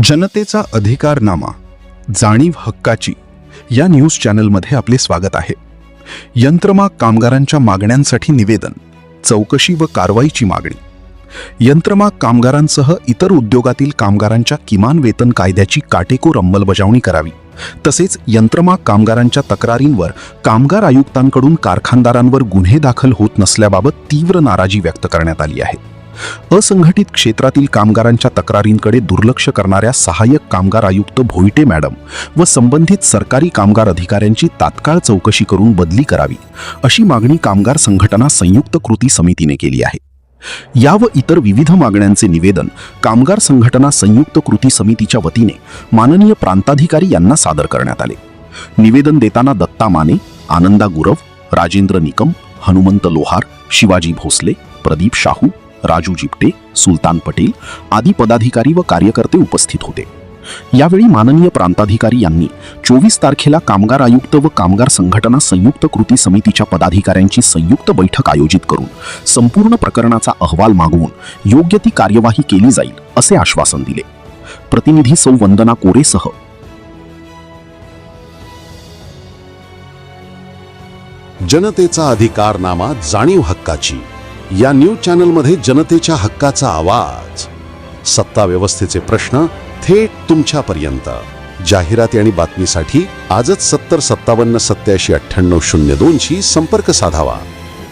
जनतेचा अधिकारनामा, जाणीव हक्काची या न्यूज चॅनलमध्ये आपले स्वागत आहे. यंत्रमाग कामगारांच्या मागण्यांसाठी निवेदन, चौकशी व कारवाईची मागणी. यंत्रमाग कामगारांसह इतर उद्योगातील कामगारांच्या किमान वेतन कायद्याची काटेकोर अंमलबजावणी करावी. तसेच यंत्रमाग कामगारांच्या तक्रारींवर कामगार आयुक्तांकडून कारखानदारांवर गुन्हे दाखल होत नसल्याबाबत तीव्र नाराजी व्यक्त करण्यात आली आहे. असंघटित क्षेत्रातील कामगारांच्या तक्रारींकडे दुर्लक्ष करणाऱ्या सहाय्यक कामगार आयुक्त भोईटे मॅडम व संबंधित सरकारी कामगार अधिकाऱ्यांची तात्काळ चौकशी करून बदली करावी, अशी मागणी कामगार संघटना संयुक्त कृती समितीने केली आहे. या व इतर विविध मागण्यांचे निवेदन कामगार संघटना संयुक्त कृती समितीच्या वतीने माननीय प्रांताधिकारी यांना सादर करण्यात आले. निवेदन देताना दत्ता माने, आनंदा गुरव, राजेंद्र निकम, हनुमंत लोहार, शिवाजी भोसले, प्रदीप शाहू, राजू जिप्टे, सुलतान पटेल आदी पदाधिकारी व कार्यकर्ते उपस्थित होते. यावेळी माननीय प्रांताधिकारी यांनी 24 तारखेला कामगार आयुक्त व कामगार संघटना संयुक्त कृती समितीच्या पदाधिकाऱ्यांची संयुक्त बैठक आयोजित करून संपूर्ण प्रकरणाचा अहवाल मागवून योग्य ती कार्यवाही केली जाईल असे आश्वासन दिले. प्रतिनिधी सौ वंदना कोरेसह जनतेचा अधिकारनामा, जाणीव हक्काची या न्यूज चॅनलमध्ये जनतेच्या हक्काचा आवाज. सत्ता व्यवस्थेचे प्रश्न थेट तुमच्यापर्यंत. जाहिराती आणि बातमीसाठी आजच 70 57 87 98 02 शी संपर्क साधावा.